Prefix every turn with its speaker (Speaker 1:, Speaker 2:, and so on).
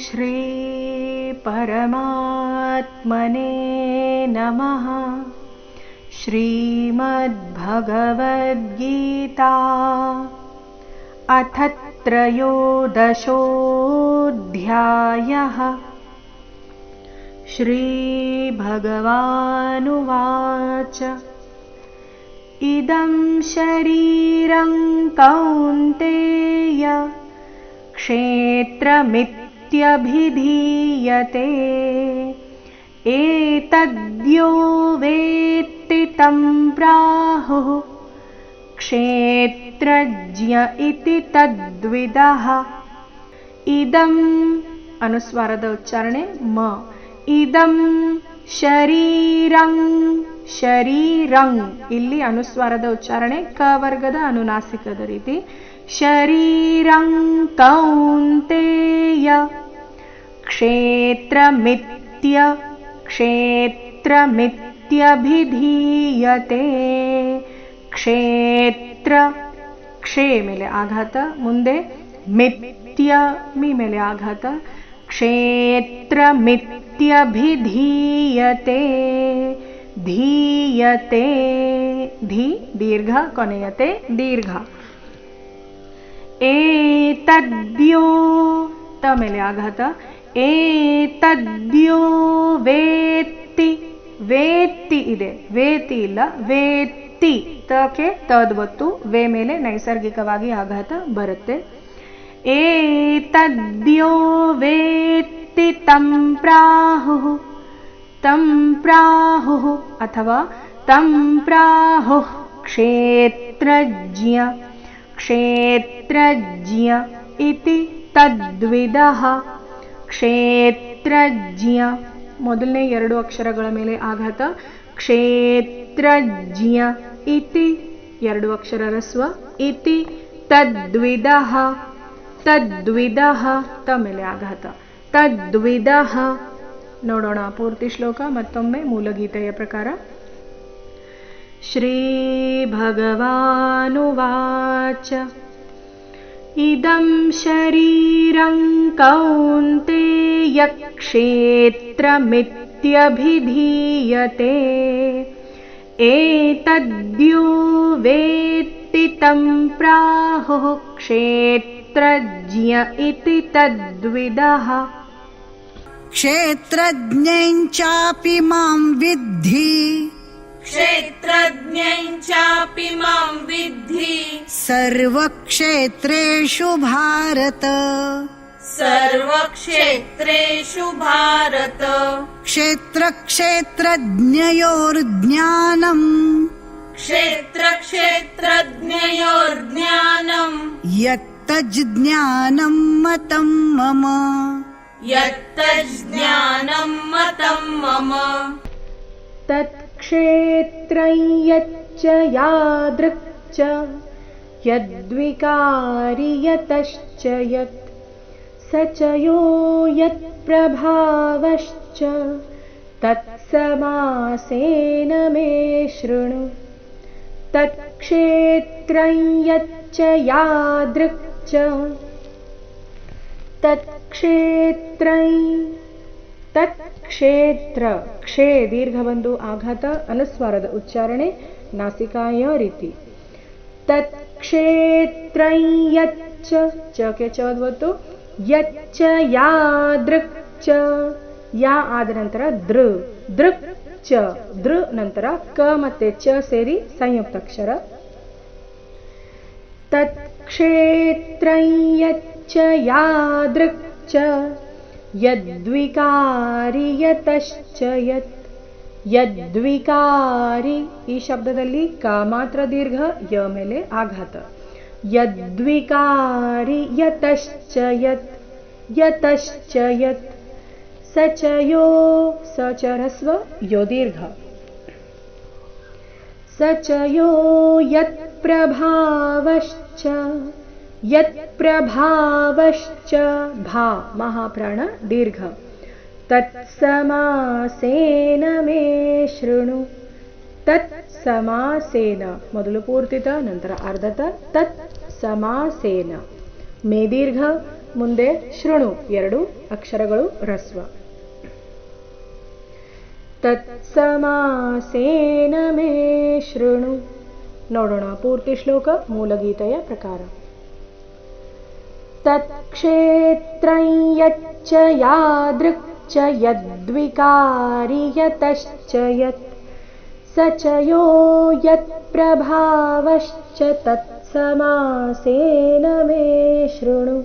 Speaker 1: श्री परमात्मने नमः। श्रीमद्भगवद्गीता अथ त्रयोदशोऽध्यायः। श्रीभगवानुवाच इदं शरीरं कौन्तेय क्षेत्रमित्यभिधीयते। एतद्यो वेत्ति तं प्राहुः क्षेत्रज्ञ इति तद्विदः। इदं ಅನುಸ್ವಾರದ ಉಚ್ಚಾರಣೆ ಮ. ಇದಂ ಶರೀರಂ ಶರೀರಂ, ಇಲ್ಲಿ ಅನುಸ್ವಾರದ ಉಚ್ಚಾರಣೆ ಕ ವರ್ಗದ ಅನುನಾಸಿಕದ ರೀತಿ. ಶರೀರಂ ಕೌಂತೆಯ ಕ್ಷೇತ್ರಮಿತ್ಯಭಿಧೀಯತೆ. ಕ್ಷೇತ್ರ ಕ್ಷೇ ಮೇಲೆ ಆಘಾತ, ಮುಂದೆ ಮಿತ್ಯ ಮಿ ಮೇಲೆ ಆಘಾತ. ಕ್ಷೇತ್ರಮಿತ್ಯಭಿಧೀಯತೆ. ಧೀಯತೆ ಧಿ ದೀರ್ಘ, ಕೊನೆಯತೆ ದೀರ್ಘ. ಏತದ್ಯೋ ತ ಮೇಲೆ ಆಘಾತ. ಏತದ್ಯೋ ವೇತ್ತಿ, ವೇತ್ತಿ ಇದೆ, ವೇತಿ ಇಲ್ಲ, ವೇತ್ತಿ ತಕ್ಕೆ ತದ್ವತ್ತು, ವೇ ಮೇಲೆ ನೈಸರ್ಗಿಕವಾಗಿ ಆಘಾತ ಬರುತ್ತೆ. ಏತದ್ಯೋ ವೇತ್ತಿ तं ಪ್ರಾಹುಃ. तं ಪ್ರಾಹುಃ ಅಥವಾ तं ಪ್ರಾಹುಃ ಕ್ಷೇತ್ರಜ್ಞ. ಕ್ಷೇತ್ರಜ್ಞ ಇತಿ ತದ್ವಿದಃ. ಕ್ಷೇತ್ರಜ್ಞ ಮೊದಲನೇ ಎರಡು ಅಕ್ಷರಗಳ ಮೇಲೆ ಆಘಾತ. ಕ್ಷೇತ್ರಜ್ಞ ಇತಿ ಎರಡು ಅಕ್ಷರ ರಸ್ವ. ಇತಿ ತದ್ವಿದಃ. ತದ್ವಿದಃ ತ ಮೇಲೆ ಆಘಾತ. ತದ್ವಿದಃ. ನೋಡೋಣ ಪೂರ್ತಿ ಶ್ಲೋಕ ಮತ್ತೊಮ್ಮೆ ಮೂಲಗೀತೆಯ ಪ್ರಕಾರ. ಶ್ರೀ ಭಗವಾನುವಾಚ ಇದಂ ಶರೀರಂ ಕೌಂತೆಯ ಕ್ಷೇತ್ರಮಿತ್ಯಭಿಧೀಯತೆ. ಏತದ್ಯೋ ವೇತ್ತಿ तं ಪ್ರಾಹುಃ ಕ್ಷೇತ್ರಜ್ಞ ಇತಿ ತದ್ವಿದಃ.
Speaker 2: ಕ್ಷೇತ್ರಜ್ಞಂ ಚಾಪಿ ಮಾಂ ವಿದ್ಧಿ.
Speaker 3: ಕ್ಷೇತ್ರಜ್ಞಂ ಚಾಪಿ ಮಾಂ ವಿದ್ಧಿ.
Speaker 2: ಸರ್ವಕ್ಷೇತ್ರೇಷು ಭಾರತ.
Speaker 3: ಸರ್ವಕ್ಷೇತ್ರೇಷು ಭಾರತ.
Speaker 2: ಕ್ಷೇತ್ರಜ್ಞಯೋರ್ಜ್ಞಾನಂ.
Speaker 3: ಕ್ಷೇತ್ರಜ್ಞಯೋರ್ಜ್ಞಾನಂ.
Speaker 2: ಯತ್ತಜ್ಜ್ಞಾನಂ ಮತಂ ಮಮ.
Speaker 3: ಯತ್ತಜ್ಜ್ಞಾನಂ ಮತಂ ಮಮ.
Speaker 1: ತತ್ಕ್ಷೇತ್ರಂ ಯಚ್ಚ ಯಾದೃಕ್ ಚ ಯದ್ವಿಕಾರಿ ಯತಶ್ಚ ಯತ್ ಸ ಚ ಯೋ ಯತ್ಪ್ರಭಾವಶ್ಚ ತತ್ಸಮಾಸೇನ ಮೇ ಶೃಣು. ತತ್ಕ್ಷೇತ್ರಂ ಯಚ್ಚ ಯಾದೃಕ್ ಚ. ತತ್ಕ್ಷೇತ್ರಂ ತತ್ಕ್ಷೇತ್ರ ಕ್ಷೇ ದೀರ್ಘ ಬಂದು ಆಘಾತ, ಅನುಸ್ವಾರದ ಉಚ್ಚಾರಣೆ ನಾಸಿಕಾಯ ರೀತಿ. ತತ್ಕ್ಷೇತ್ರಂ ಯಚ್ಚ ಚಕ್ಕೆ ಚದ್ವತ್ತು. ಯಚ್ಚ ಯಾದೃಕ್ ಚ ಯಾ ಆದ ನಂತರ ದೃ. ದೃಕ್ ಚ ದೃ ನಂತರ ಕ ಮತ್ತೆ ಚ ಸೇರಿ ಸಂಯುಕ್ತಾಕ್ಷರ. ತತ್ಕ್ಷೇತ್ರಂ ಯಚ್ಚ ಯಾದೃಕ್ ಚ ಯದ್ವಿಕಾರಿ ಯತಶ್ಚ ಯತ್. ಯದ್ವಿಕಾರಿ ಈ ಶಬ್ದದಲ್ಲಿ ಕ ಮಾತ್ರ ದೀರ್ಘ, ಯ ಮೇಲೆ ಆಘಾತ. ಯದ್ವಿಕಾರಿ ಯತಶ್ಚ ಯತ್. ಯತಶ್ಚ ಯತ್ ಸ ಚ ಯೋ ಸ ಚ ಹ್ರಸ್ವ ಯೋ ದೀರ್ಘ. ಸ ಚ ಯೋ ಯತ್ಪ್ರಭಾವಶ್ಚ. ಯತ್ಪ್ರಭಾವಶ್ಚ ಭಾ ಮಹಾಪ್ರಾಣ ದೀರ್ಘ. ತತ್ಸಮಾಸೇನ ಮೇ ಶೃಣು. ತತ್ಸಮಾಸೇನ ಮೊದಲು ಪೂರ್ತಿತ ನಂತರ ಅರ್ಧತ. ತತ್ಸಮಾಸೇನ ಮೇ ದೀರ್ಘ. ಮುಂದೆ ಶೃಣು 2 ಅಕ್ಷರಗಳು ಹ್ರಸ್ವ. ತತ್ಸಮಾಸೇನ ಮೇ ಶೃಣು. ನೋಡೋಣ ಪೂರ್ತಿ ಶ್ಲೋಕ ಮೂಲಗೀತೆಯ ಪ್ರಕಾರ. ತತ್ಕ್ಷೇತ್ರಂ ಯಚ್ಚ ಯಾದೃಕ್ ಚ ಯದ್ವಿಕಾರಿ ಯತಶ್ಚ ಯತ್ ಸ ಚ ಯೋ ಯತ್ ಪ್ರಭಾವಶ್ಚ ತತ್ಸಮಾಸೇನ ಮೇ ಶೃಣು.